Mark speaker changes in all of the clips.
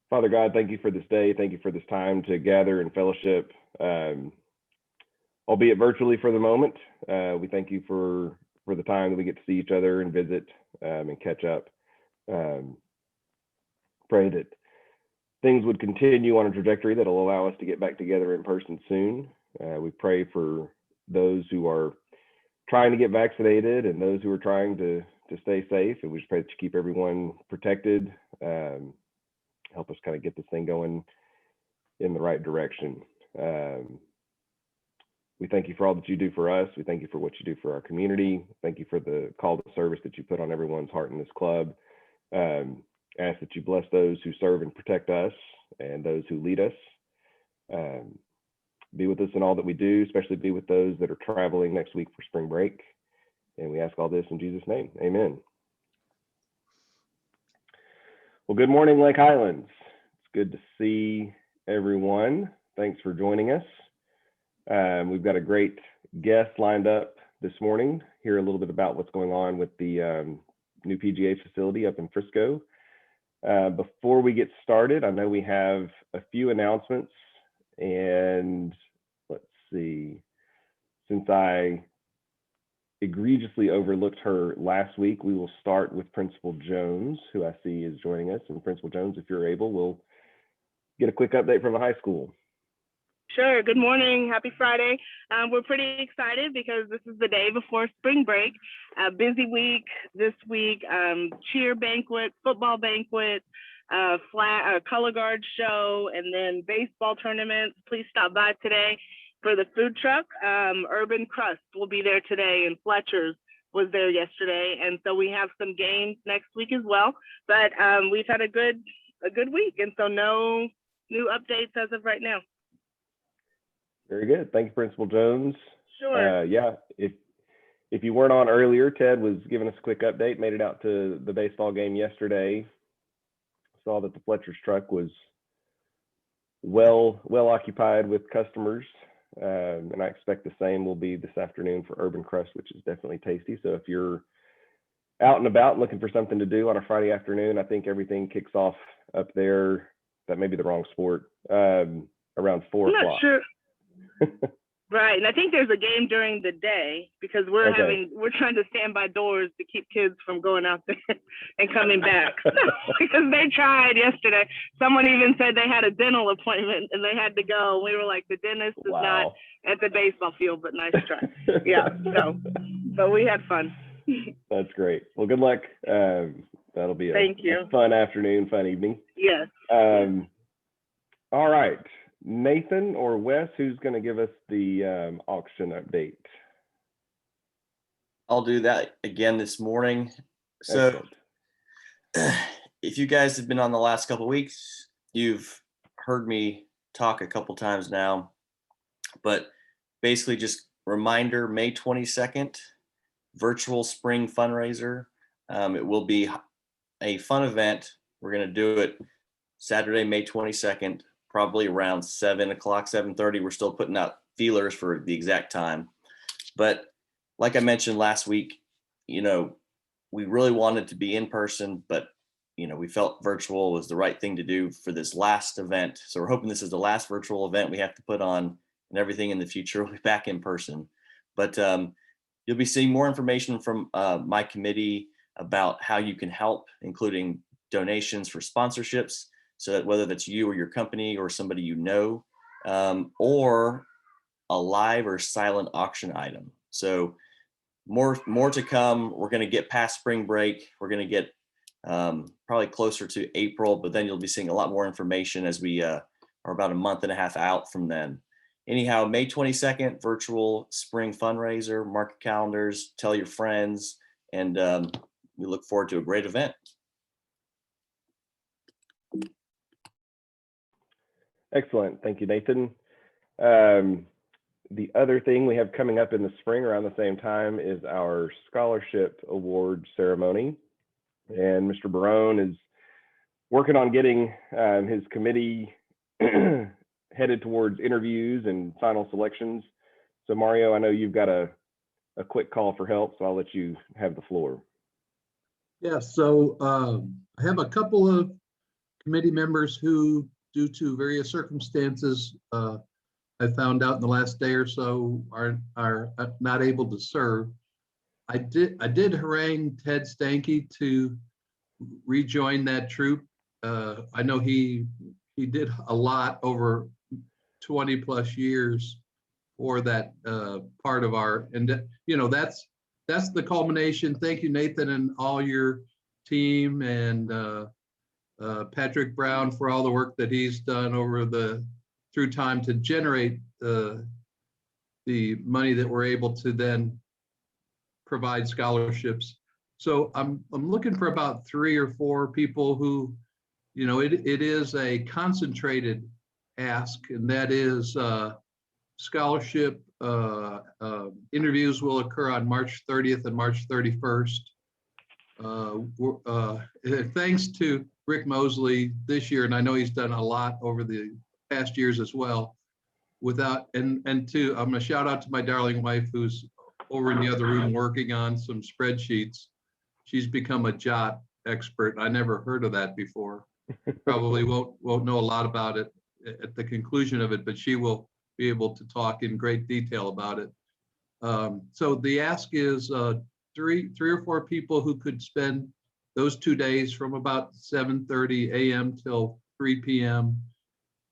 Speaker 1: Father God, thank you for this day. Thank you for this time to gather and fellowship, albeit virtually for the moment. We thank you for the time that we get to see each other and visit and catch up. Pray that things would continue on a trajectory that will allow us to get back together in person soon. We pray for those who are trying to get vaccinated and those who are trying to stay safe. And we just pray that you keep everyone protected. Help us kind of get this thing going in the right direction. We thank you for all that you do for us. We thank you for what you do for our community. Thank you for the call to service that you put on everyone's heart in this club. Ask that you bless those who serve and protect us and those who lead us. Be with us in all that we do, especially be with those that are traveling next week for spring break. And we ask all this in Jesus' name, amen. Well, good morning, Lake Highlands. It's good to see everyone. Thanks for joining us. We've got a great guest lined up this morning. Hear a little bit about what's going on with the new PGA facility up in Frisco. Before we get started, I know we have a few announcements, and let's see, since I egregiously overlooked her last week, we will start with Principal Jones, who I see is joining us. And Principal Jones, if you're able, we'll get a quick update from the high school.
Speaker 2: Sure. Good morning. Happy Friday. We're pretty excited because this is the day before spring break. Busy week this week, cheer banquet, football banquet, color guard show, and then baseball tournaments. Please stop by today for the food truck. Urban Crust will be there today, and Fletcher's was there yesterday. And so we have some games next week as well. But we've had a good week, and so no new updates as of right now.
Speaker 1: Very good. Thank you, Principal Jones.
Speaker 2: Sure.
Speaker 1: Yeah, if you weren't on earlier, Ted was giving us a quick update, made it out to the baseball game yesterday. Saw that the Fletcher's truck was well occupied with customers. And I expect the same will be this afternoon for Urban Crust, which is definitely tasty. So if you're out and about looking for something to do on a Friday afternoon, I think everything kicks off up there. That may be the wrong sport. Around 4 o'clock.
Speaker 2: I'm not sure. Right, and I think there's a game during the day because we're trying to stand by doors to keep kids from going out there and coming back because they tried yesterday. Someone even said they had a dental appointment and they had to go. We were like, the dentist is not at the baseball field, but nice try. Yeah, but we had fun.
Speaker 1: That's great. Well, good luck. That'll be a fun afternoon, fun evening.
Speaker 2: Yes.
Speaker 1: All right. Nathan or Wes, who's going to give us the auction update?
Speaker 3: I'll do that again this morning. So if you guys have been on the last couple of weeks, you've heard me talk a couple times now, but basically just reminder, May 22nd, virtual spring fundraiser. It will be a fun event. We're going to do it Saturday, May 22nd. Probably around 7 o'clock, 7:30. We're still putting out feelers for the exact time. But like I mentioned last week, we really wanted to be in person, but, we felt virtual was the right thing to do for this last event. So we're hoping this is the last virtual event we have to put on, and everything in the future will be back in person. But you'll be seeing more information from my committee about how you can help, including donations for sponsorships. So that whether that's you or your company or somebody or a live or silent auction item. So more to come. We're going to get past spring break. We're going to get probably closer to April, but then you'll be seeing a lot more information as we are about a month and a half out from then. Anyhow, May 22nd, virtual spring fundraiser, mark your calendars, tell your friends, and we look forward to a great event.
Speaker 1: Excellent. Thank you, Nathan. The other thing we have coming up in the spring around the same time is our scholarship award ceremony. And Mr. Barone is working on getting his committee headed towards interviews and final selections. So Mario, I know you've got a quick call for help, so I'll let you have the floor.
Speaker 4: Yeah, so I have a couple of committee members who, due to various circumstances, I found out in the last day or so are not able to serve. I did harangue Ted Stanky to rejoin that troop. I know he did a lot over 20 plus years for that part of our, and you know, that's the culmination. Thank you, Nathan, and all your team, and Patrick Brown for all the work that he's done through time to generate the money that we're able to then provide scholarships. So I'm looking for about 3 or 4 people who, you know, it is a concentrated ask, and that is scholarship interviews will occur on March 30th and March 31st. Thanks to Rick Mosley this year, and I know he's done a lot over the past years as well. I'm gonna shout out to my darling wife who's over in the other room working on some spreadsheets. She's become a jot expert. I never heard of that before. Probably won't know a lot about it at the conclusion of it, but she will be able to talk in great detail about it. So the ask is 3 or 4 people who could spend those 2 days from about 7:30 a.m. till 3 p.m.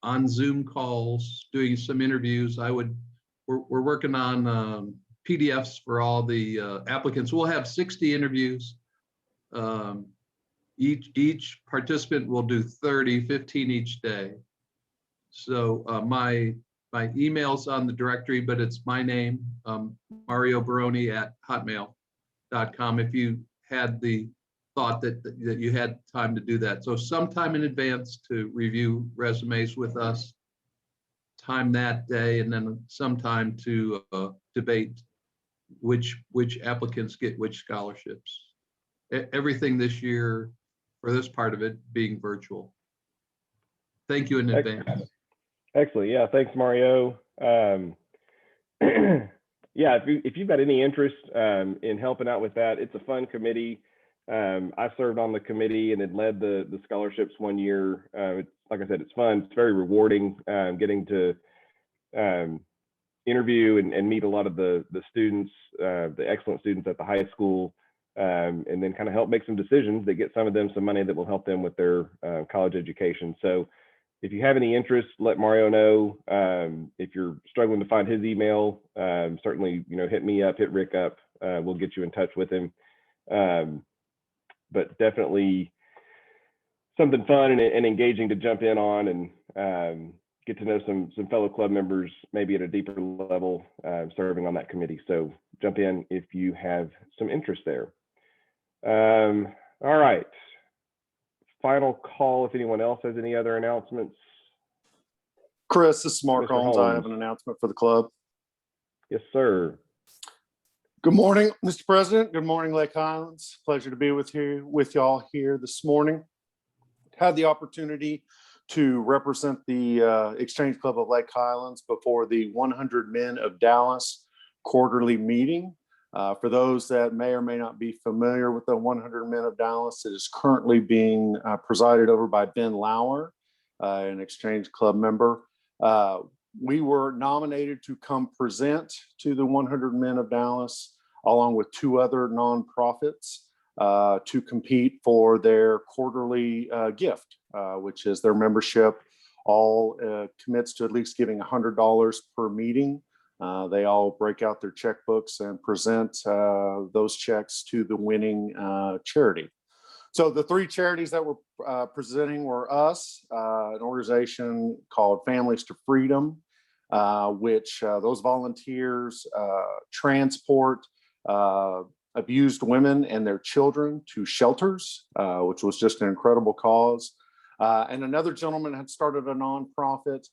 Speaker 4: on Zoom calls, doing some interviews. We're working on PDFs for all the applicants. We'll have 60 interviews. Each participant will do 15 each day. So my email's on the directory, but it's my name, Mario Baroni @hotmail.com. If you had the thought that you had time to do that. So sometime in advance to review resumes with us, time that day, and then sometime to debate which applicants get which scholarships. Everything this year, for this part of it, being virtual. Thank you in advance.
Speaker 1: Excellent. Yeah, thanks, Mario. Yeah, if you've got any interest in helping out with that, it's a fun committee. I served on the committee and had led the scholarships one year. Like I said, it's fun. It's very rewarding getting to interview and meet a lot of the students, the excellent students at the high school, and then kind of help make some decisions that get some of them some money that will help them with their college education. So if you have any interest, let Mario know. If you're struggling to find his email, certainly, you know, hit me up, hit Rick up. We'll get you in touch with him. But definitely something fun and engaging to jump in on, and get to know some fellow club members, maybe at a deeper level, serving on that committee. So jump in if you have some interest there. All right. Final call if anyone else has any other announcements.
Speaker 5: Chris, this is Mark
Speaker 1: Mr.
Speaker 5: Holmes. I have an announcement for the club.
Speaker 1: Yes, sir.
Speaker 5: Good morning, Mr. President. Good morning, Lake Highlands. Pleasure to be with y'all here this morning. Had the opportunity to represent the Exchange Club of Lake Highlands before the 100 Men of Dallas quarterly meeting. For those that may or may not be familiar with the 100 Men of Dallas, it is currently being presided over by Ben Lauer, an Exchange Club member. We were nominated to come present to the 100 Men of Dallas, along with 2 other nonprofits, to compete for their quarterly gift, which is their membership. All commits to at least giving $100 per meeting. They all break out their checkbooks and present those checks to the winning charity. So the 3 charities that were presenting were us, an organization called Families to Freedom, which those volunteers transport abused women and their children to shelters, which was just an incredible cause. And another gentleman had started a nonprofit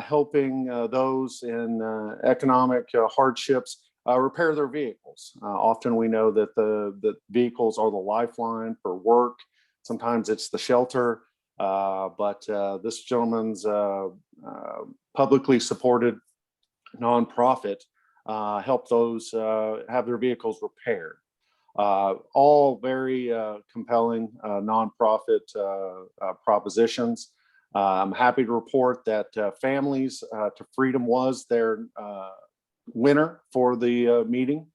Speaker 5: helping those in economic hardships repair their vehicles. Often we know that the vehicles are the lifeline for work. Sometimes it's the shelter, but this gentleman's publicly supported nonprofit help those have their vehicles repaired. All very compelling nonprofit propositions. I'm happy to report that Families to Freedom was their winner for the meeting.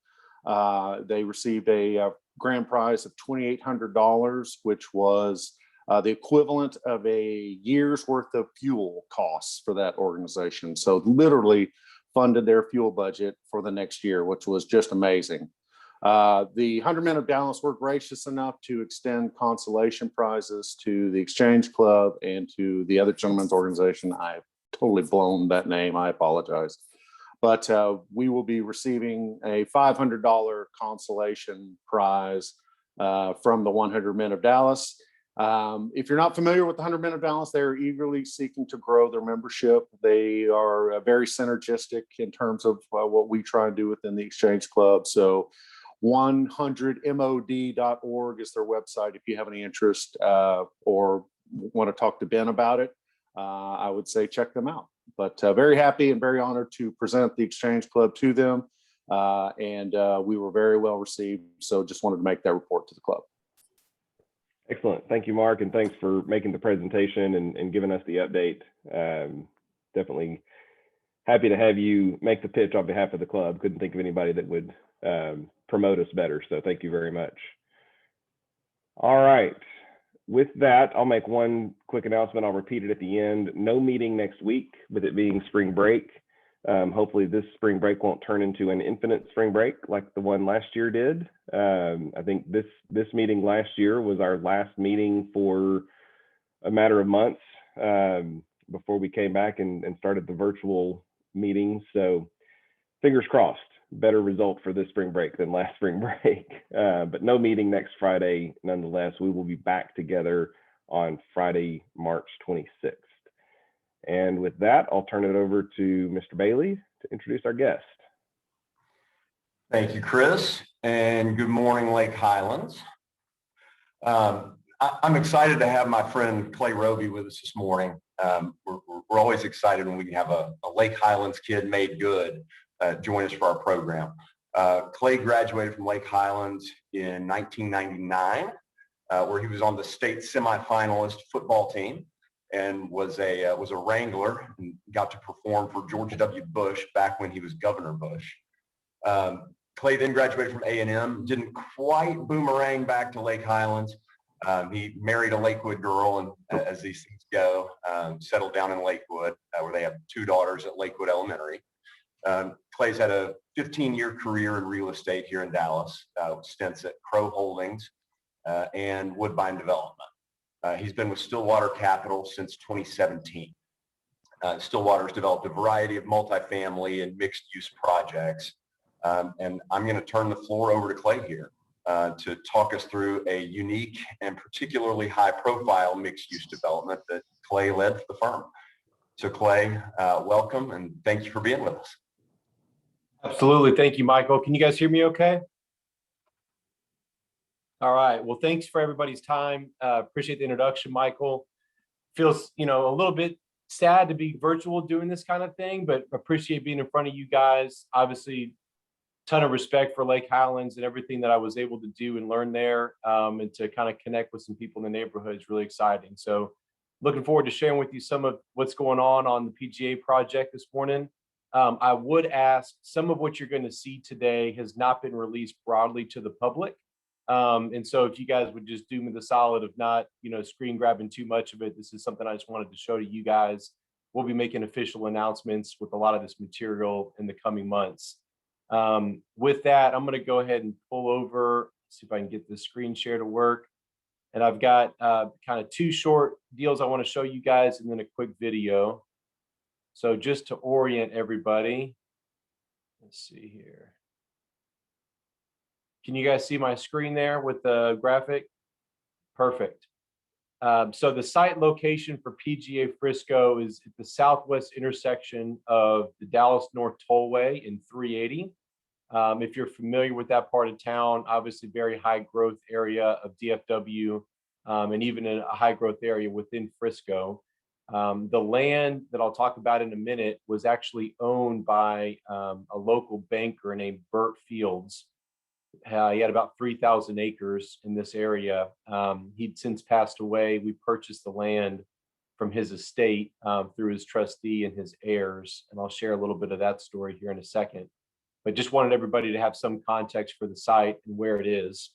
Speaker 5: They received a grand prize of $2,800, which was the equivalent of a year's worth of fuel costs for that organization. So literally funded their fuel budget for the next year, which was just amazing. The 100 Men of Dallas were gracious enough to extend consolation prizes to the Exchange Club and to the other gentleman's organization. I've totally blown that name. I apologize. But we will be receiving a $500 consolation prize from the 100 Men of Dallas. If you're not familiar with the 100 Men of Dallas, they're eagerly seeking to grow their membership. They are very synergistic in terms of what we try and do within the Exchange Club. So 100mod.org is their website. If you have any interest or want to talk to Ben about it, I would say check them out. But very happy and very honored to present the Exchange Club to them. And we were very well received. So just wanted to make that report to the club.
Speaker 1: Excellent. Thank you, Mark. And thanks for making the presentation and giving us the update. Definitely happy to have you make the pitch on behalf of the club. Couldn't think of anybody that would promote us better. So thank you very much. All right. With that, I'll make one quick announcement. I'll repeat it at the end. No meeting next week, with it being spring break. Hopefully this spring break won't turn into an infinite spring break like the one last year did. I think this meeting last year was our last meeting for a matter of months before we came back and started the virtual meetings. So fingers crossed, better result for this spring break than last spring break. But no meeting next Friday. Nonetheless, we will be back together on Friday, March 26th. And with that, I'll turn it over to Mr. Bailey to introduce our guest.
Speaker 6: Thank you, Chris, and good morning, Lake Highlands. I'm excited to have my friend Clay Roby with us this morning. We're always excited when we have a Lake Highlands kid made good join us for our program. Clay graduated from Lake Highlands in 1999, where he was on the state semifinalist football team and was a wrangler and got to perform for George W. Bush back when he was Governor Bush. Clay then graduated from A&M, didn't quite boomerang back to Lake Highlands. He married a Lakewood girl, and as these things go, settled down in Lakewood, where they have 2 daughters at Lakewood Elementary. Clay's had a 15-year career in real estate here in Dallas, stints at Crow Holdings and Woodbine Development. He's been with Stillwater Capital since 2017. Stillwater's developed a variety of multifamily and mixed-use projects. And I'm going to turn the floor over to Clay here to talk us through a unique and particularly high-profile mixed-use development that Clay led for the firm. So Clay, welcome, and thank you for being with us.
Speaker 7: Absolutely. Thank you, Michael. Can you guys hear me okay? All right. Well, thanks for everybody's time. Appreciate the introduction, Michael. Feels, a little bit sad to be virtual doing this kind of thing, but appreciate being in front of you guys. Obviously, ton of respect for Lake Highlands and everything that I was able to do and learn there, and to kind of connect with some people in the neighborhood is really exciting. So looking forward to sharing with you some of what's going on the PGA project this morning. I would ask, some of what you're going to see today has not been released broadly to the public. And so if you guys would just do me the solid of not, screen grabbing too much of it, this is something I just wanted to show to you guys. We'll be making official announcements with a lot of this material in the coming months. With that, I'm going to go ahead and pull over, see if I can get the screen share to work. And I've got kind of 2 short deals I want to show you guys and then a quick video. So just to orient everybody, let's see here. Can you guys see my screen there with the graphic? Perfect. So the site location for PGA Frisco is at the southwest intersection of the Dallas North Tollway and 380. If you're familiar with that part of town, obviously very high growth area of DFW, and even in a high growth area within Frisco. The land that I'll talk about in a minute was actually owned by a local banker named Bert Fields. He had about 3,000 acres in this area. He'd since passed away. We purchased the land from his estate through his trustee and his heirs. And I'll share a little bit of that story here in a second. But just wanted everybody to have some context for the site and where it is.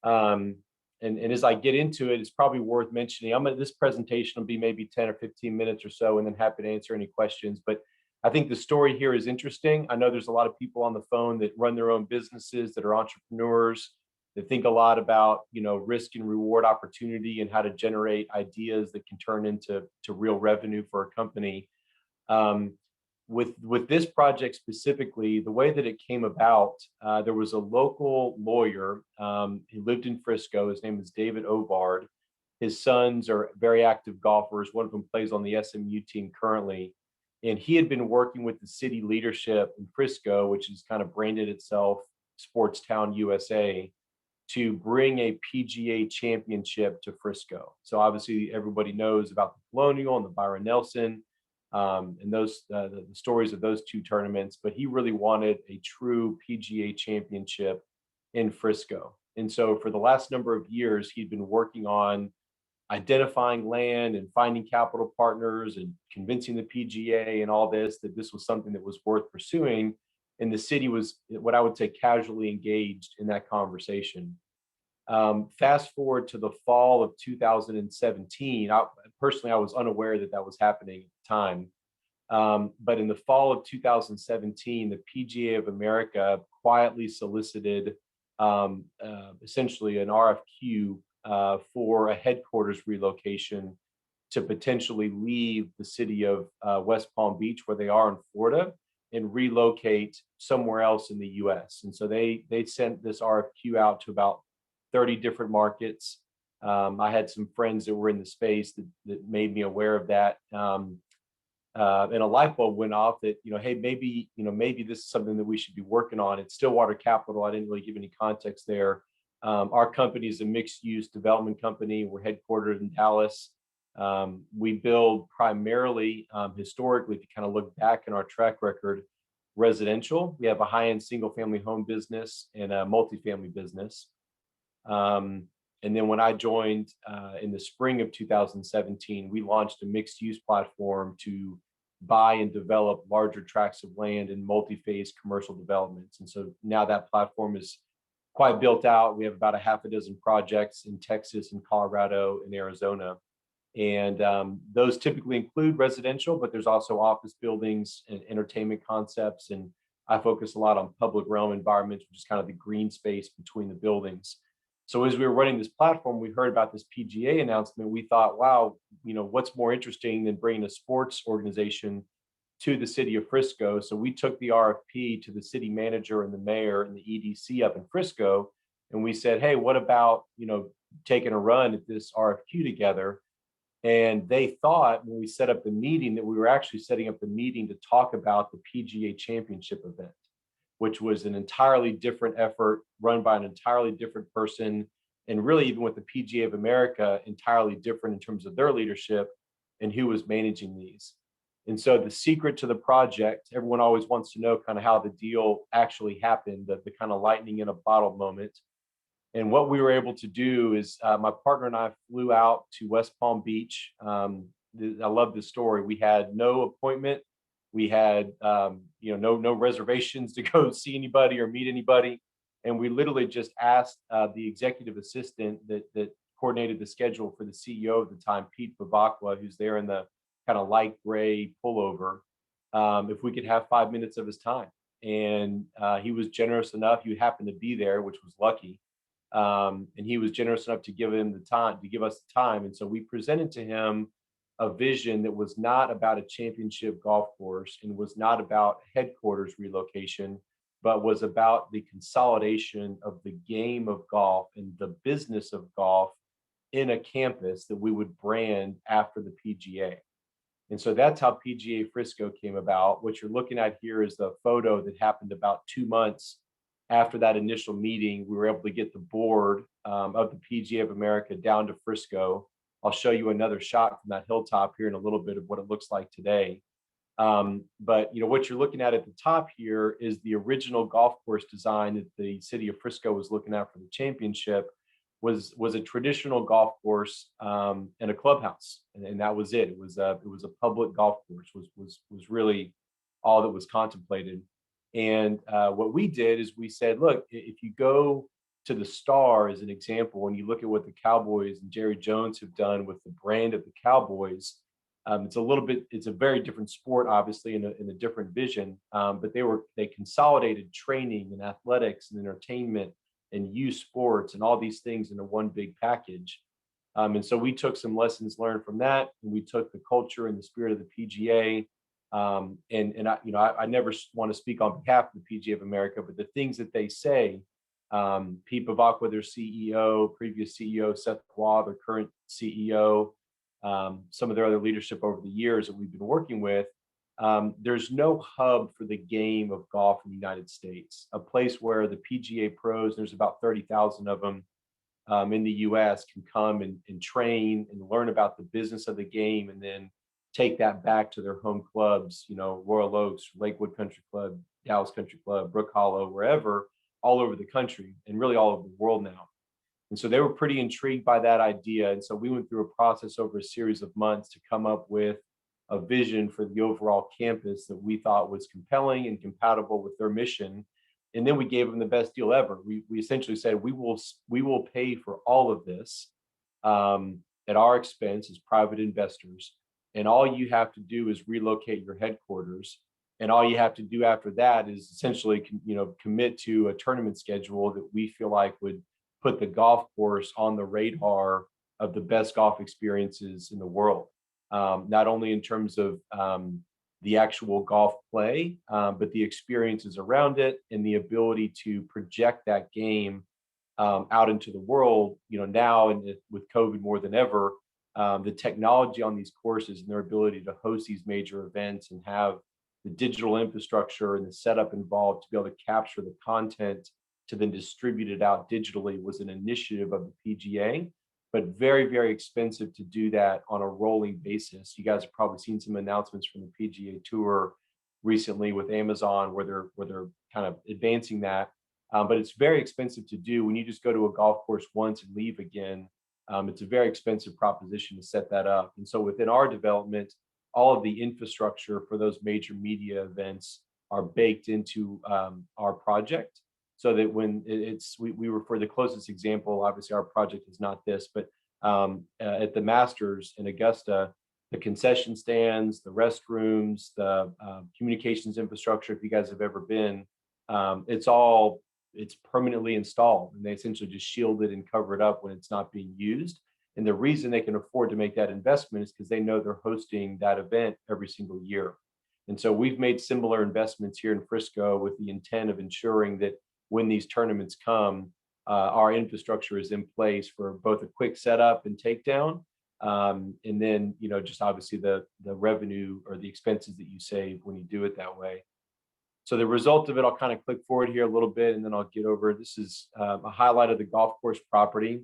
Speaker 7: And as I get into it, it's probably worth mentioning, this presentation will be maybe 10 or 15 minutes or so, and then happy to answer any questions. But I think the story here is interesting. I know there's a lot of people on the phone that run their own businesses, that are entrepreneurs, that think a lot about, risk and reward opportunity and how to generate ideas that can turn into real revenue for a company. With this project specifically, the way that it came about, there was a local lawyer who lived in Frisco. His name is David Ovard. His sons are very active golfers. One of them plays on the SMU team currently. And he had been working with the city leadership in Frisco, which has kind of branded itself Sports Town USA, to bring a PGA Championship to Frisco. So obviously everybody knows about the Colonial and the Byron Nelson, and those the stories of those two tournaments. But he really wanted a true PGA Championship in Frisco. And so for the last number of years, he'd been working on identifying land and finding capital partners and convincing the PGA and all this, that this was something that was worth pursuing. And the city was, what I would say, casually engaged in that conversation. Fast forward to the fall of 2017. Personally, I was unaware that that was happening at the time. But in the fall of 2017, the PGA of America quietly solicited essentially an RFQ for a headquarters relocation to potentially leave the city of West Palm Beach, where they are in Florida, and relocate somewhere else in the US. And so they sent this RFQ out to about 30 different markets. I had some friends that were in the space that made me aware of that. And a light bulb went off that, hey, maybe this is something that we should be working on. It's Stillwater Capital. I didn't really give any context there. Our company is a mixed-use development company. We're headquartered in Dallas. We build primarily, historically, if you kind of look back in our track record, residential. We have a high-end single-family home business and a multifamily business. And then when I joined in the spring of 2017, we launched a mixed-use platform to buy and develop larger tracts of land in multi-phase commercial developments. And so now that platform is quite built out. We have about a half a dozen projects in Texas and Colorado and Arizona. And those typically include residential, but there's also office buildings and entertainment concepts. And I focus a lot on public realm environments, which is kind of the green space between the buildings. So as we were running this platform, we heard about this PGA announcement. We thought, wow, what's more interesting than bringing a sports organization to the city of Frisco? So we took the RFP to the city manager and the mayor and the EDC up in Frisco. And we said, hey, what about, taking a run at this RFQ together? And they thought when we set up the meeting that we were actually setting up the meeting to talk about the PGA Championship event, which was an entirely different effort run by an entirely different person. And really, even with the PGA of America, entirely different in terms of their leadership and who was managing these. And so the secret to the project, everyone always wants to know kind of how the deal actually happened, the kind of lightning in a bottle moment. And what we were able to do is my partner and I flew out to West Palm Beach. I love this story. We had no appointment. We had no reservations to go see anybody or meet anybody. And we literally just asked the executive assistant that coordinated the schedule for the CEO at the time, Pga, who's there in the kind of light gray pullover, if we could have 5 minutes of his time. And he was generous enough. He happened to be there, which was lucky. And he was generous enough to give him the time, to give us the time. And so we presented to him a vision that was not about a championship golf course and was not about headquarters relocation, but was about the consolidation of the game of golf and the business of golf in a campus that we would brand after the PGA. And so that's how PGA Frisco came about. What you're looking at here is the photo that happened about 2 months after that initial meeting. We were able to get the board of the PGA of America down to Frisco. I'll show you another shot from that hilltop here in a little bit of what it looks like today. But what you're looking at the top here is the original golf course design that the city of Frisco was looking at for the championship. Was a traditional golf course and a clubhouse, and that was it. It was a public golf course. Was really all that was contemplated. And what we did is we said, look, if you go to the Star as an example, when you look at what the Cowboys and Jerry Jones have done with the brand of the Cowboys, it's a very different sport, obviously, in a different vision. But they consolidated training and athletics and entertainment and youth sports and all these things into one big package. And so we took some lessons learned from that, and we took the culture and the spirit of the PGA. I never want to speak on behalf of the PGA of America, but the things that they say, Pete Bavacqua, their CEO, previous CEO, Seth Waugh, their current CEO, some of their other leadership over the years that we've been working with, there's no hub for the game of golf in the United States, a place where the PGA pros, there's about 30,000 of them in the US, can come and train and learn about the business of the game, and then take that back to their home clubs, Royal Oaks, Lakewood Country Club, Dallas Country Club, Brook Hollow, wherever, all over the country and really all over the world now. And so they were pretty intrigued by that idea. And so we went through a process over a series of months to come up with a vision for the overall campus that we thought was compelling and compatible with their mission. And then we gave them the best deal ever. We essentially said, we will pay for all of this at our expense as private investors. And all you have to do is relocate your headquarters. And all you have to do after that is essentially, commit to a tournament schedule that we feel like would put the golf course on the radar of the best golf experiences in the world. Not only in terms of the actual golf play, but the experiences around it and the ability to project that game out into the world. Now, and with COVID more than ever, the technology on these courses and their ability to host these major events and have the digital infrastructure and the setup involved to be able to capture the content to then distribute it out digitally was an initiative of the PGA. But very, very expensive to do that on a rolling basis. You guys have probably seen some announcements from the PGA Tour recently with Amazon where they're kind of advancing that. But it's very expensive to do. When you just go to a golf course once and leave again, it's a very expensive proposition to set that up. And so within our development, all of the infrastructure for those major media events are baked into our project. So that when we refer, the closest example, obviously our project is not this, but at the Masters in Augusta, the concession stands, the restrooms, the communications infrastructure, if you guys have ever been, it's permanently installed, and they essentially just shield it and cover it up when it's not being used. And the reason they can afford to make that investment is because they know they're hosting that event every single year. And so we've made similar investments here in Frisco with the intent of ensuring that when these tournaments come, our infrastructure is in place for both a quick setup and takedown, and then just obviously the revenue or the expenses that you save when you do it that way. So the result of it, I'll kind of click forward here a little bit, and then I'll get over. This is a highlight of the golf course property.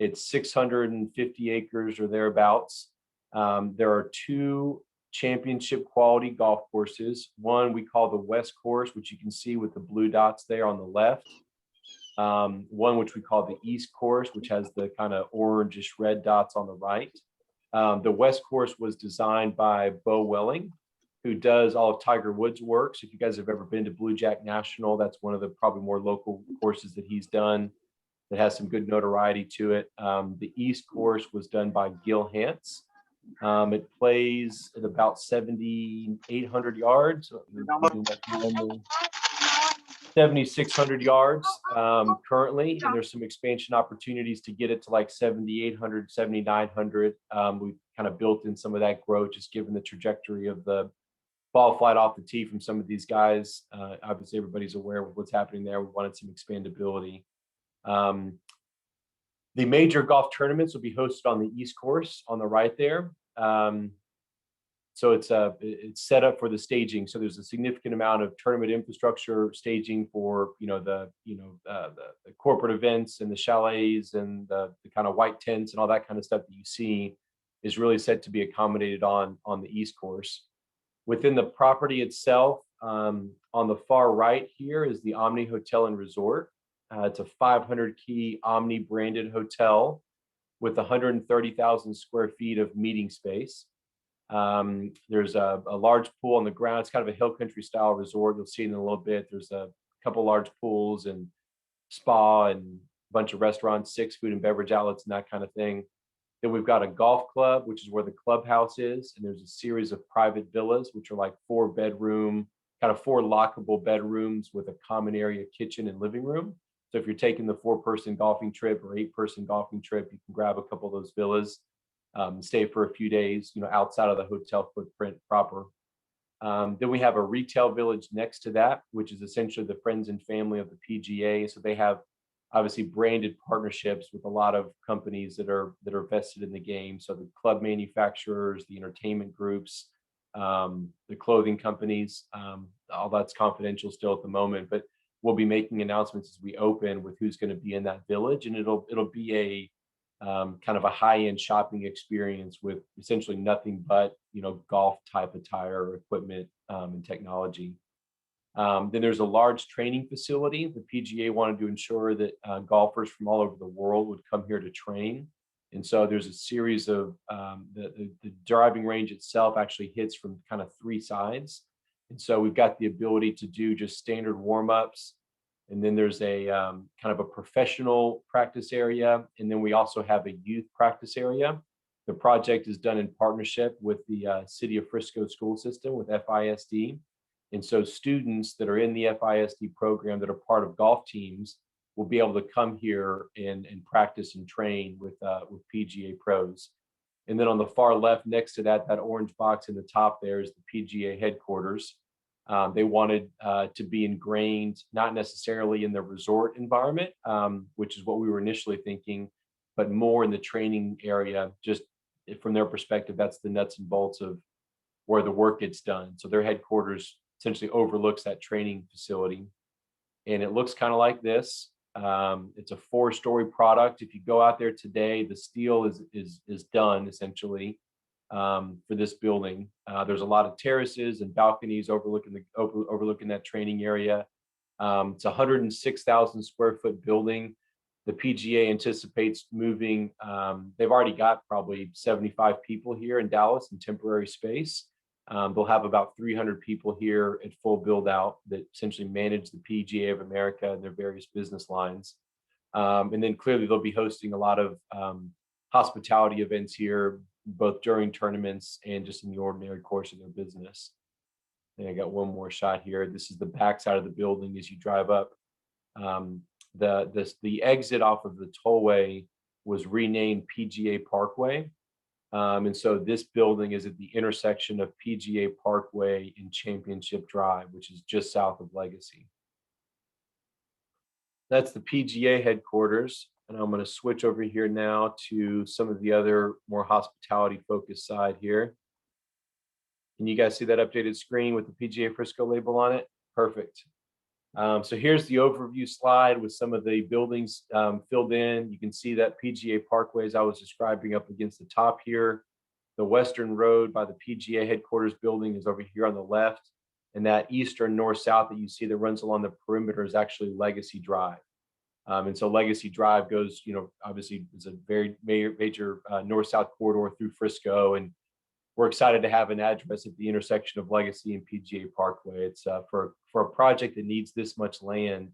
Speaker 7: It's 650 acres or thereabouts. There are two championship quality golf courses. One we call the West Course, which you can see with the blue dots there on the left. One which we call the East Course, which has the kind of orangish red dots on the right. The West Course was designed by Bo Welling, who does all of Tiger Woods' work. So if you guys have ever been to Blue Jack National, that's one of the probably more local courses that he's done that has some good notoriety to it. The East Course was done by Gil Hance. It plays at about 7,800 yards, 7,600 yards currently, and there's some expansion opportunities to get it to like 7,800, 7,900. We've kind of built in some of that growth, just given the trajectory of the ball flight off the tee from some of these guys. Obviously, everybody's aware of what's happening there. We wanted some expandability. The major golf tournaments will be hosted on the East Course on the right there. So it's set up for the staging. So there's a significant amount of tournament infrastructure staging for the corporate events and the chalets and the kind of white tents and all that kind of stuff that you see is really set to be accommodated on the East Course. Within the property itself, on the far right here is the Omni Hotel and Resort. It's a 500 key Omni branded hotel with 130,000 square feet of meeting space. There's a large pool on the ground. It's kind of a hill country style resort. You'll see it in a little bit. There's a couple large pools and spa and a bunch of restaurants, 6 food and beverage outlets and that kind of thing. Then we've got a golf club, which is where the clubhouse is. And there's a series of private villas, which are like 4-bedroom, kind of 4 lockable bedrooms with a common area kitchen and living room. So if you're taking the 4-person golfing trip or 8-person golfing trip, you can grab a couple of those villas, stay for a few days, outside of the hotel footprint proper. Then we have a retail village next to that, which is essentially the friends and family of the PGA. So they have obviously branded partnerships with a lot of companies that are vested in the game. So the club manufacturers, the entertainment groups, the clothing companies, all that's confidential still at the moment, but we'll be making announcements as we open with who's going to be in that village, and it'll be a kind of a high-end shopping experience with essentially nothing but golf type attire or equipment and technology. Then there's a large training facility. The PGA wanted to ensure that golfers from all over the world would come here to train. And so there's a series of the driving range itself actually hits from kind of 3 sides. And so we've got the ability to do just standard warm-ups. And then there's a kind of a professional practice area. And then we also have a youth practice area. The project is done in partnership with the City of Frisco school system with FISD. And so students that are in the FISD program that are part of golf teams will be able to come here and practice and train with PGA pros. And then on the far left, next to that orange box in the top there is the PGA headquarters. They wanted to be ingrained, not necessarily in the resort environment, which is what we were initially thinking, but more in the training area. Just from their perspective, that's the nuts and bolts of where the work gets done. So their headquarters essentially overlooks that training facility. And it looks kind of like this. It's a 4-story product. If you go out there today, the steel is done essentially for this building. There's a lot of terraces and balconies overlooking that training area. It's a 106,000 square foot building. The PGA anticipates moving. They've already got probably 75 people here in Dallas in temporary space. They'll have about 300 people here at full build out that essentially manage the PGA of America and their various business lines. And then clearly they'll be hosting a lot of hospitality events here, both during tournaments and just in the ordinary course of their business. And I got one more shot here. This is the back side of the building as you drive up. The exit off of the tollway was renamed PGA Parkway. And so this building is at the intersection of PGA Parkway and Championship Drive, which is just south of Legacy. That's the PGA headquarters. And I'm going to switch over here now to some of the other more hospitality focused side here. Can you guys see that updated screen with the PGA Frisco label on it? Perfect. So here's the overview slide with some of the buildings filled in. You can see that PGA Parkway, as I was describing, up against the top here. The Western Road by the PGA headquarters building is over here on the left. And that eastern north-south that you see that runs along the perimeter is actually Legacy Drive. And so Legacy Drive goes, obviously it's a very major north-south corridor through Frisco. And we're excited to have an address at the intersection of Legacy and PGA Parkway. It's for a project that needs this much land,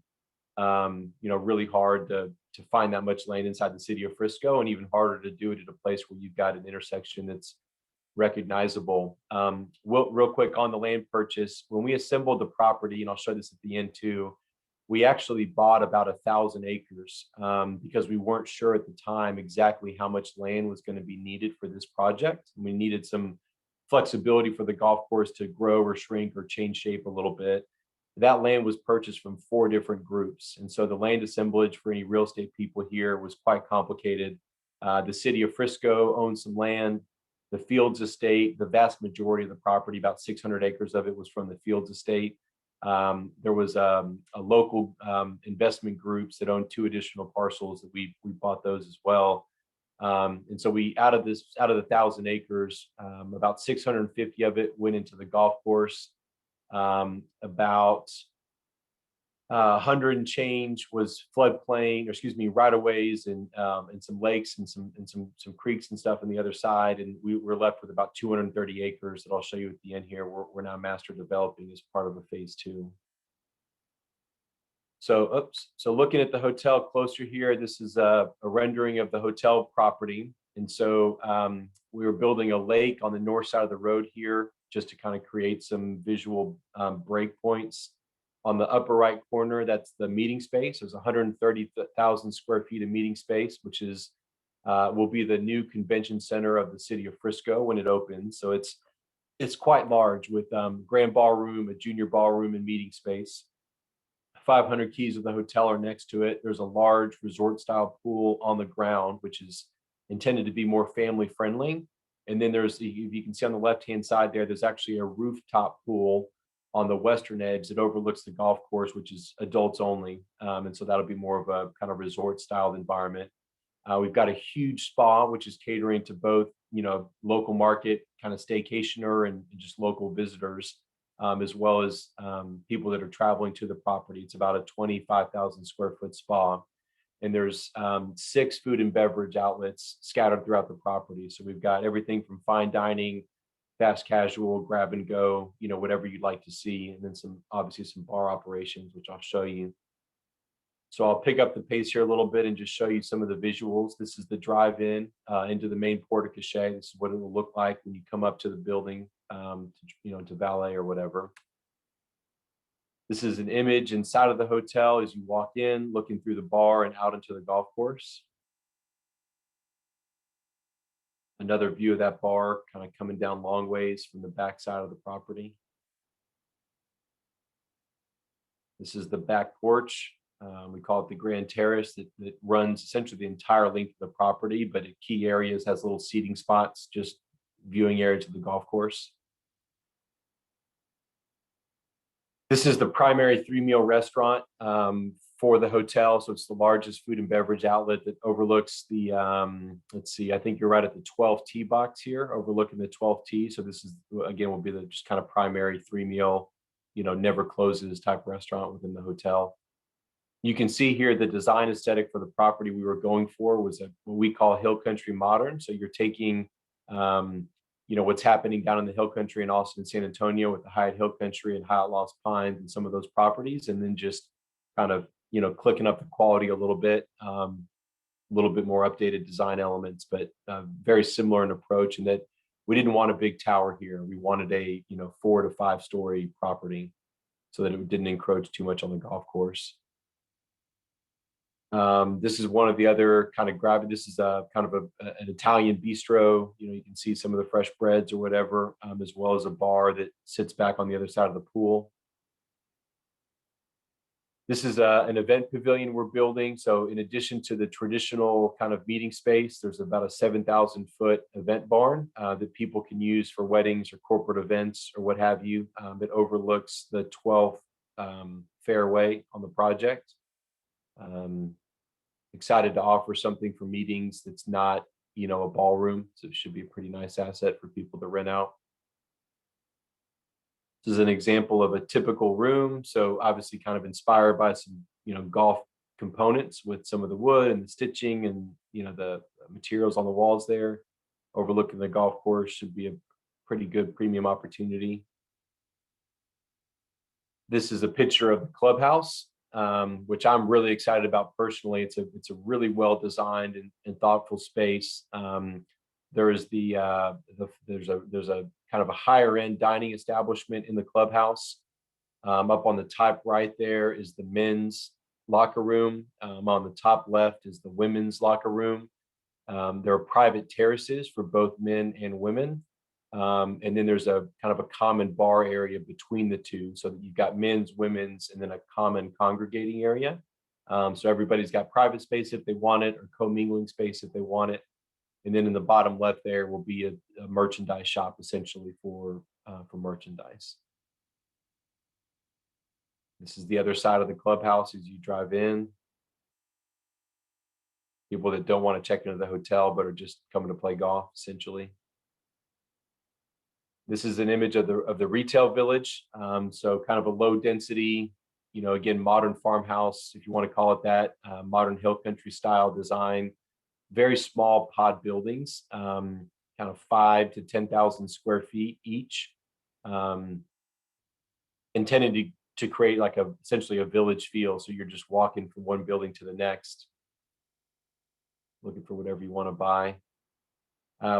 Speaker 7: really hard to find that much land inside the city of Frisco, and even harder to do it at a place where you've got an intersection that's recognizable. Real quick on the land purchase, when we assembled the property, and I'll show this at the end too, we actually bought about 1,000 acres because we weren't sure at the time exactly how much land was going to be needed for this project. And we needed some flexibility for the golf course to grow or shrink or change shape a little bit. That land was purchased from 4 different groups. And so the land assemblage for any real estate people here was quite complicated. The city of Frisco owns some land. The Fields estate, the vast majority of the property, about 600 acres of it, was from the Fields estate. There was a local investment groups that owned 2 additional parcels that we bought those as well. And so we, out of the 1,000 acres, about 650 of it went into the golf course. About 100 and change was floodplain, or excuse me, right of ways, and some lakes and some creeks and stuff on the other side. And we were left with about 230 acres that I'll show you at the end here. We're now master developing as part of a phase 2. So looking at the hotel closer here, this is a rendering of the hotel property. And so we were building a lake on the north side of the road here, just to kind of create some visual break points. On the upper right corner, that's the meeting space. There's 130,000 square feet of meeting space, which is will be the new convention center of the city of Frisco when it opens. So it's quite large, with grand ballroom, a junior ballroom, and meeting space. 500 keys of the hotel are next to it. There's a large resort style pool on the ground, which is intended to be more family friendly. And then there's, you can see on the left hand side there, there's actually a rooftop pool on the western edge that overlooks the golf course, which is adults only. And so that'll be more of a kind of resort styled environment. We've got a huge spa, which is catering to both, local market kind of staycationer and just local visitors, as well as people that are traveling to the property. It's about a 25,000 square foot spa. And there's 6 food and beverage outlets scattered throughout the property. So we've got everything from fine dining, fast casual, grab and go, whatever you'd like to see. And then obviously some bar operations, which I'll show you. So I'll pick up the pace here a little bit and just show you some of the visuals. This is the drive-in into the main porte cochere. This is what it will look like when you come up to the building, to valet or whatever. This is an image inside of the hotel as you walk in, looking through the bar and out into the golf course. Another view of that bar kind of coming down long ways from the back side of the property. This is the back porch. We call it the Grand Terrace that runs essentially the entire length of the property, but at key areas has little seating spots, just viewing areas of the golf course. This is the primary 3-meal restaurant for the hotel. So it's the largest food and beverage outlet that overlooks the, let's see, I think you're right at the 12 tee box here, overlooking the 12 tee. So this is, again, will be the just kind of primary 3-meal, never closes type restaurant within the hotel. You can see here the design aesthetic for the property we were going for was what we call Hill Country Modern. So you're taking, what's happening down in the Hill Country in Austin and San Antonio with the Hyatt Hill Country and Hyatt Lost Pines and some of those properties, and then just kind of, clicking up the quality a little bit more updated design elements, but very similar in approach, in that we didn't want a big tower here. We wanted a, 4 to 5 story property so that it didn't encroach too much on the golf course. This is one of the other kind of this is a kind of an Italian bistro. You can see some of the fresh breads or whatever, as well as a bar that sits back on the other side of the pool. This is an event pavilion we're building. So in addition to the traditional kind of meeting space, there's about a 7,000 foot event barn that people can use for weddings or corporate events or what have you, that overlooks the 12th fairway on the project. Excited to offer something for meetings that's not, a ballroom. So it should be a pretty nice asset for people to rent out. This is an example of a typical room. So obviously kind of inspired by some, golf components with some of the wood and the stitching and, the materials on the walls there. Overlooking the golf course should be a pretty good premium opportunity. This is a picture of the clubhouse, which I'm really excited about personally. It's a really well designed and thoughtful space. There's a kind of a higher end dining establishment in the clubhouse. Up on the top right there is the men's locker room. On the top left is the women's locker room. There are private terraces for both men and women. And then there's a kind of a common bar area between the two. So that you've got men's, women's, and then a common congregating area. So everybody's got private space if they want it, or commingling space if they want it. And then in the bottom left there will be a merchandise shop, essentially for merchandise. This is the other side of the clubhouse as you drive in. people that don't want to check into the hotel but are just coming to play golf, essentially. This is an image of the retail village. So kind of a low density, again, modern farmhouse, if you want to call it that, modern hill country style design, very small pod buildings, kind of 5,000 to 10,000 square feet each, intended to create like essentially a village feel. So you're just walking from one building to the next, looking for whatever you want to buy.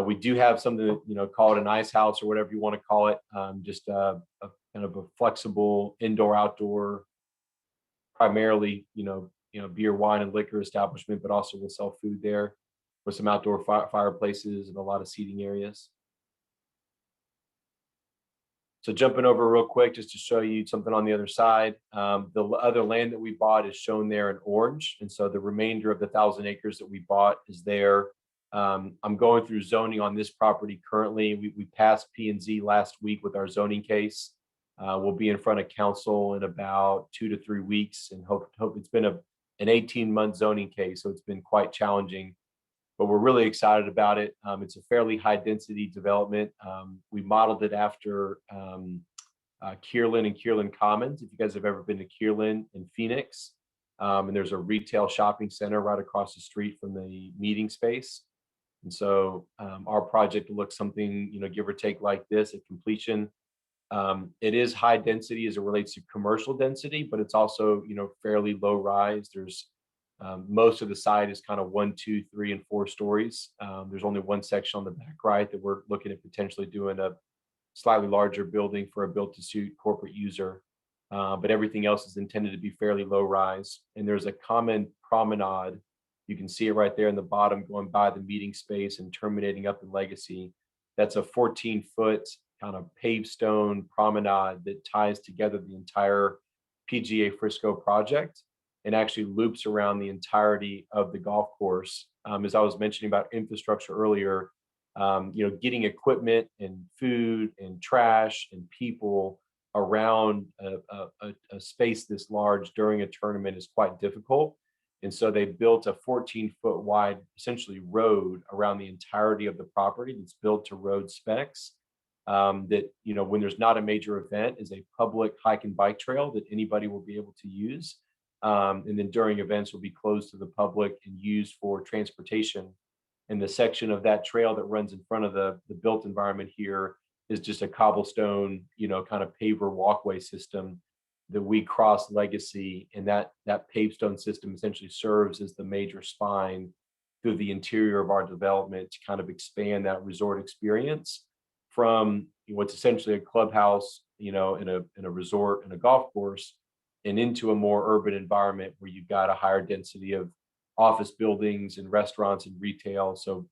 Speaker 7: We do have something, call it an ice house or whatever you want to call it. Just a kind of a flexible indoor outdoor, primarily, beer, wine, and liquor establishment, but also we'll sell food there with some outdoor fireplaces and a lot of seating areas. So jumping over real quick, just to show you something on the other side. The other land that we bought is shown there in orange. And so the remainder of the 1,000 acres that we bought is there. I'm going through zoning on this property currently. We passed P&Z last week with our zoning case. We'll be in front of council in about 2 to 3 weeks, and hope it's been an 18-month zoning case, so it's been quite challenging, but we're really excited about it. It's a fairly high density development. We modeled it after Kierland and Kierland Commons. If you guys have ever been to Kierland in Phoenix, and there's a retail shopping center right across the street from the meeting space. And so our project looks something, give or take like this at completion. It is high density as it relates to commercial density, but it's also, fairly low rise. There's most of the site is kind of 1, 2, 3, and 4 stories. There's only one section on the back right that we're looking at potentially doing a slightly larger building for a built-to-suit corporate user. But everything else is intended to be fairly low rise. And there's a common promenade. You can see it right there in the bottom going by the meeting space and terminating up in Legacy. That's a 14-foot kind of paved stone promenade that ties together the entire PGA Frisco project and actually loops around the entirety of the golf course. As I was mentioning about infrastructure earlier, getting equipment and food and trash and people around a space this large during a tournament is quite difficult. And so they built a 14-foot wide, essentially road around the entirety of the property that's built to road specs. That, when there's not a major event, is a public hike and bike trail that anybody will be able to use. And then during events will be closed to the public and used for transportation. And the section of that trail that runs in front of the built environment here is just a cobblestone, kind of paver walkway system that we cross Legacy, and that paved stone system essentially serves as the major spine through the interior of our development to kind of expand that resort experience from what's essentially a clubhouse, in a resort and a golf course, and into a more urban environment where you've got a higher density of office buildings and restaurants and retail. So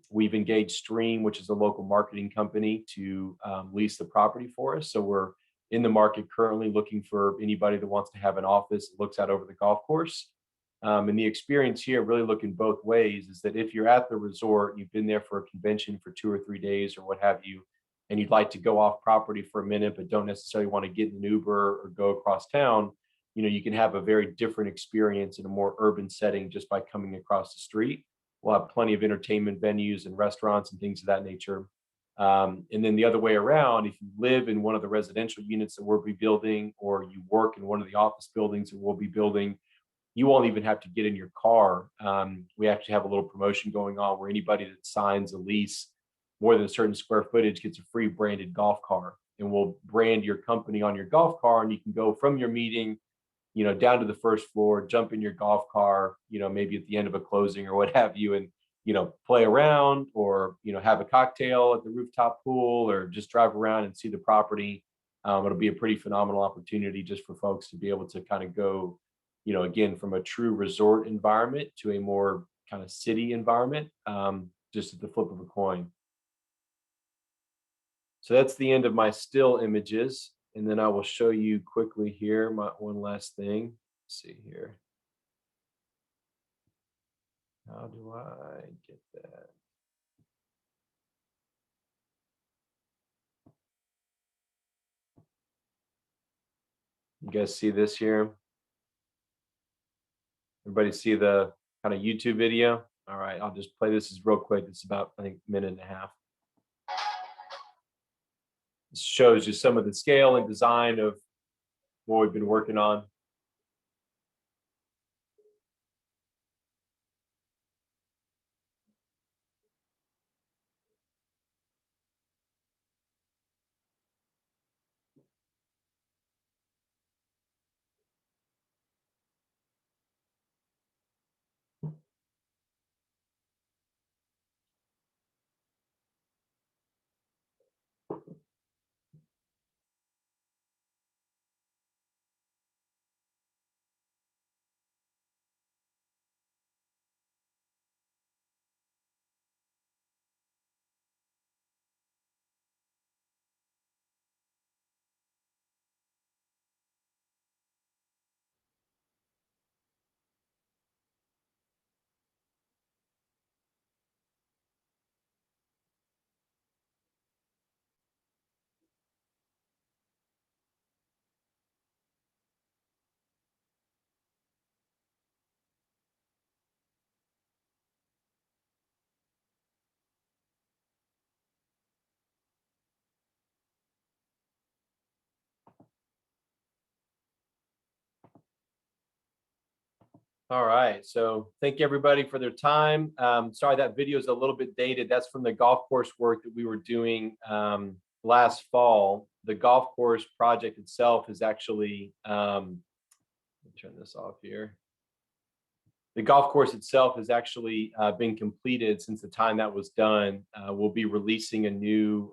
Speaker 7: we've engaged Stream, which is a local marketing company, to lease the property for us. So we're in the market currently looking for anybody that wants to have an office that looks out over the golf course. And the experience here, really looking both ways, is that if you're at the resort, you've been there for a convention for 2 or 3 days or what have you, and you'd like to go off property for a minute, but don't necessarily want to get in an Uber or go across town, you can have a very different experience in a more urban setting just by coming across the street. We'll have plenty of entertainment venues and restaurants and things of that nature. And then the other way around, if you live in one of the residential units that we'll be building, or you work in one of the office buildings that we'll be building, you won't even have to get in your car. We actually have a little promotion going on where anybody that signs a lease more than a certain square footage gets a free branded golf car. And we'll brand your company on your golf car, and you can go from your meeting, down to the first floor, jump in your golf car, maybe at the end of a closing or what have you, and play around, or have a cocktail at the rooftop pool, or just drive around and see the property. It'll be a pretty phenomenal opportunity just for folks to be able to kind of go, again, from a true resort environment to a more kind of city environment, just at the flip of a coin. So that's the end of my still images. And then I will show you quickly here my one last thing. Let's see here. How do I get that? You guys see this here? Everybody see the kind of YouTube video. All right, I'll just play this as real quick. It's about, I think, a minute and a half. This shows you some of the scale and design of what we've been working on. All right, so thank everybody for their time. Sorry, that video is a little bit dated. That's from the golf course work that we were doing last fall. The golf course project itself is actually, let me turn this off here. The golf course itself has actually been completed since the time that was done. We'll be releasing a new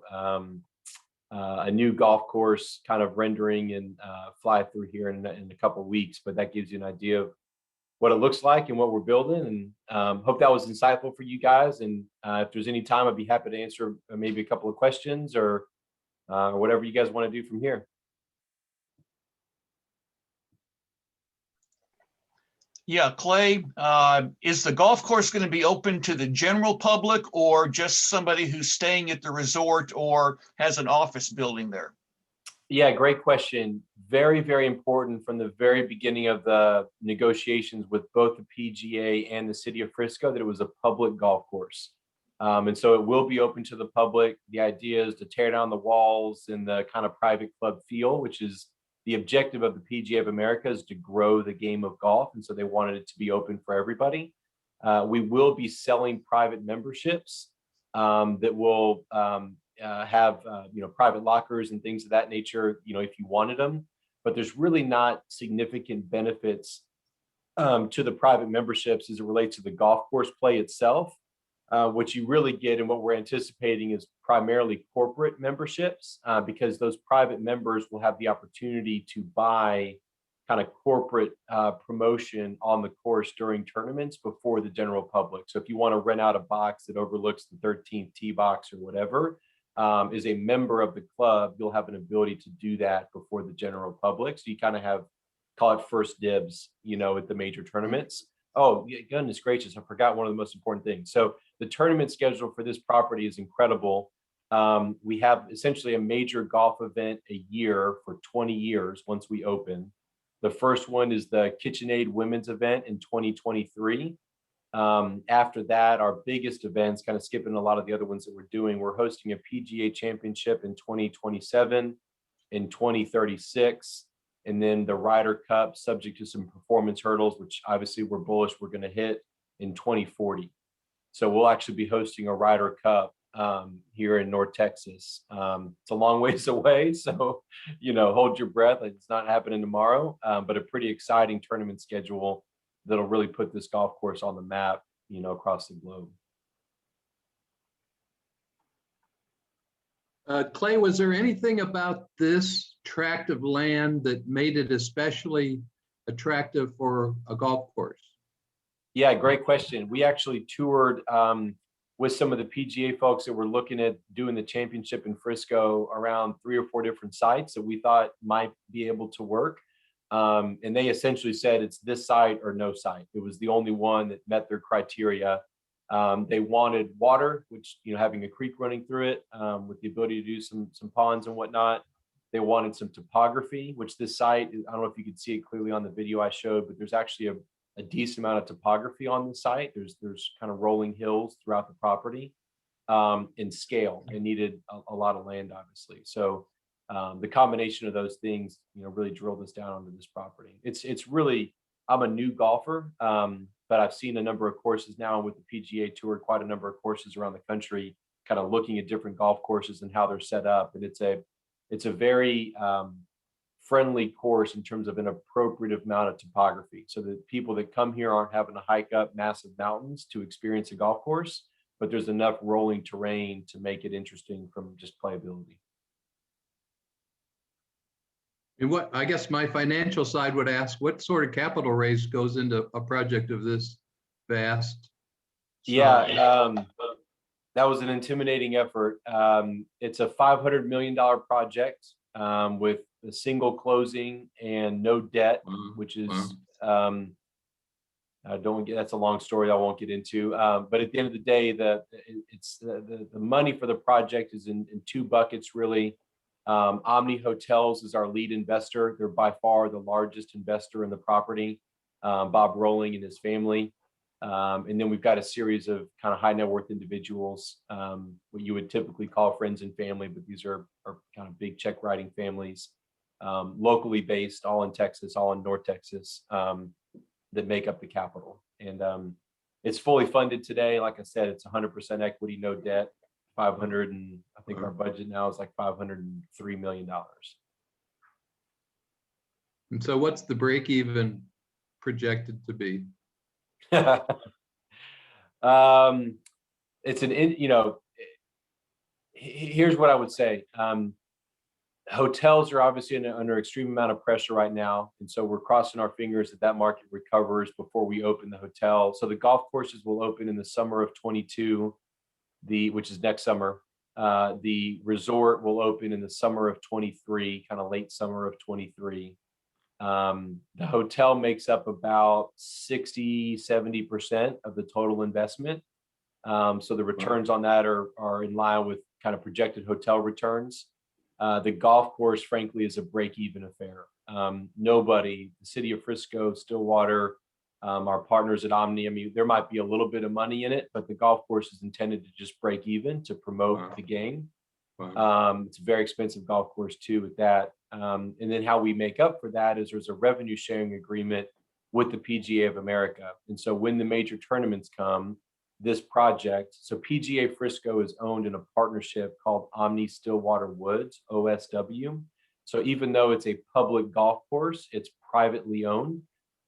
Speaker 7: golf course kind of rendering and fly through here in a couple of weeks, but that gives you an idea of what it looks like and what we're building. And hope that was insightful for you guys. And if there's any time, I'd be happy to answer maybe a couple of questions or whatever you guys want to do from here.
Speaker 8: Yeah, Clay, is the golf course going to be open to the general public or just somebody who's staying at the resort or has an office building there?
Speaker 7: Yeah, great question. Very, very important from the very beginning of the negotiations with both the PGA and the city of Frisco that it was a public golf course. And so it will be open to the public. The idea is to tear down the walls and the kind of private club feel, which is the objective of the PGA of America, is to grow the game of golf. And so they wanted it to be open for everybody. We will be selling private memberships that will have private lockers and things of that nature, if you wanted them. But there's really not significant benefits to the private memberships as it relates to the golf course play itself. What you really get and what we're anticipating is primarily corporate memberships, because those private members will have the opportunity to buy kind of corporate promotion on the course during tournaments before the general public. So if you want to rent out a box that overlooks the 13th tee box or whatever, as a member of the club, you'll have an ability to do that before the general public. So you kind of have, call it first dibs, at the major tournaments. Oh, goodness gracious, I forgot one of the most important things. So the tournament schedule for this property is incredible. We have essentially a major golf event a year for 20 years once we open. The first one is the KitchenAid Women's event in 2023. After that, our biggest events, kind of skipping a lot of the other ones that we're doing, we're hosting a Pga Championship in 2027, in 2036, and then the Ryder Cup, subject to some performance hurdles, which obviously we're bullish we're going to hit, in 2040. So we'll actually be hosting a Ryder Cup here in North Texas. It's a long ways away, so hold your breath. It's not happening tomorrow, but a pretty exciting tournament schedule that'll really put this golf course on the map, across the globe.
Speaker 4: Clay, was there anything about this tract of land that made it especially attractive for a golf course?
Speaker 7: Yeah, great question. We actually toured with some of the PGA folks that were looking at doing the championship in Frisco around 3 or 4 different sites that we thought might be able to work. And they essentially said it's this site or no site. It was the only one that met their criteria. They wanted water, which, having a creek running through it, with the ability to do some ponds and whatnot. They wanted some topography, which this site, I don't know if you could see it clearly on the video I showed, but there's actually a decent amount of topography on the site. There's kind of rolling hills throughout the property, in scale. It needed a lot of land, obviously. So the combination of those things, really drilled us down onto this property. It's really, I'm a new golfer, but I've seen a number of courses now with the PGA Tour, quite a number of courses around the country, kind of looking at different golf courses and how they're set up. And it's a very friendly course in terms of an appropriate amount of topography, so that people that come here aren't having to hike up massive mountains to experience a golf course, but there's enough rolling terrain to make it interesting from just playability.
Speaker 4: And what, I guess my financial side would ask, what sort of capital raise goes into a project of this vast?
Speaker 7: Yeah, that was an intimidating effort. It's a $500 million project with a single closing and no debt, which is, that's a long story I won't get into. But at the end of the day, the money for the project is in two buckets, really. Omni Hotels is our lead investor. They're by far the largest investor in the property, Bob Rolling and his family. And then we've got a series of kind of high net worth individuals, what you would typically call friends and family, but these are kind of big check writing families, locally based, all in Texas, all in North Texas, that make up the capital. And it's fully funded today. Like I said, it's 100% equity, no debt. 500, and I think our budget now is like $503 million.
Speaker 4: And so what's the break even projected to be?
Speaker 7: It's here's what I would say. Hotels are obviously under extreme amount of pressure right now. And so we're crossing our fingers that market recovers before we open the hotel. So the golf courses will open in the summer of 22, which is next summer. The resort will open in the summer of 23, kind of late summer of 23. The hotel makes up about 60-70% of the total investment. So the returns on that are in line with kind of projected hotel returns. The golf course, frankly, is a break-even affair. Nobody, the city of Frisco, Stillwater, our partners at Omni, I mean, there might be a little bit of money in it, but the golf course is intended to just break even to promote the game. It's a very expensive golf course too at that. And then how we make up for that is there's a revenue sharing agreement with the PGA of America. And so when the major tournaments come, this project, so PGA Frisco is owned in a partnership called Omni Stillwater Woods, OSW. So even though it's a public golf course, it's privately owned.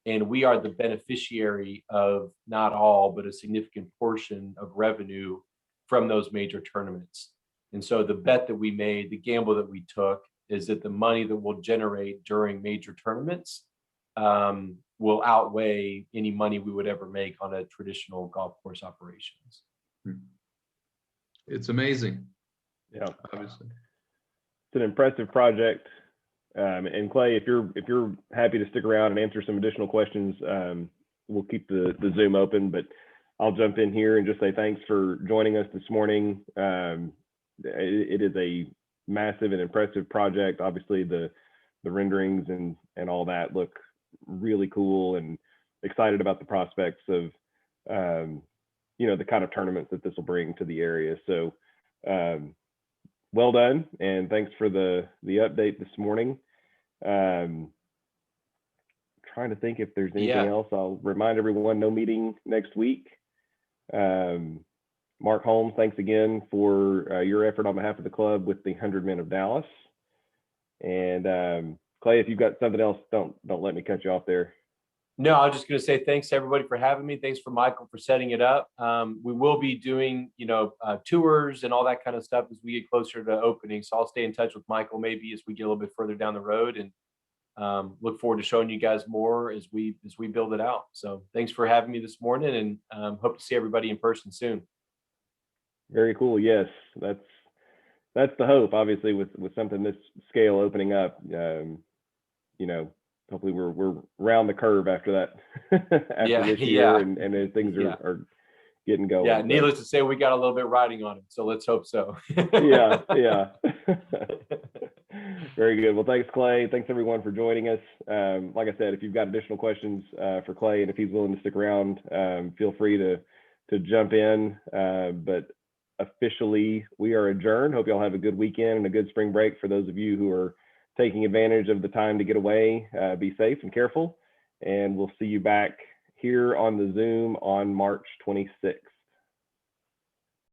Speaker 7: And we are the beneficiary of not all, but a significant portion of revenue from those major tournaments. And so the bet that we made, the gamble that we took, is that the money that we'll generate during major tournaments will outweigh any money we would ever make on a traditional golf course operations.
Speaker 4: It's amazing.
Speaker 1: Yeah,
Speaker 4: obviously.
Speaker 1: It's an impressive project. And Clay, if you're happy to stick around and answer some additional questions, we'll keep the Zoom open, but I'll jump in here and just say thanks for joining us this morning. It is a massive and impressive project. Obviously the renderings and all that look really cool, and excited about the prospects of, the kind of tournaments that this will bring to the area. So well done, and thanks for the update this morning. Trying to think if there's anything else. I'll remind everyone, no meeting next week. Mark Holmes, thanks again for your effort on behalf of the club with the 100 Men of Dallas. And Clay, if you've got something else, don't let me cut you off there.
Speaker 7: No, I was just going to say thanks to everybody for having me. Thanks for Michael for setting it up. We will be doing, tours and all that kind of stuff as we get closer to opening. So I'll stay in touch with Michael maybe as we get a little bit further down the road, and look forward to showing you guys more as we build it out. So thanks for having me this morning, and hope to see everybody in person soon.
Speaker 1: Very cool. Yes, that's the hope. Obviously, with something this scale opening up, hopefully we're round the curve after that. This year, and as things are getting going.
Speaker 7: Yeah, needless to say, we got a little bit riding on it, so let's hope so.
Speaker 1: yeah. Very good. Well, thanks, Clay. Thanks, everyone, for joining us. Like I said, if you've got additional questions for Clay and if he's willing to stick around, feel free to jump in. But officially, we are adjourned. Hope y'all have a good weekend and a good spring break. For those of you who are taking advantage of the time to get away, be safe and careful. And we'll see you back here on the Zoom on March 26th.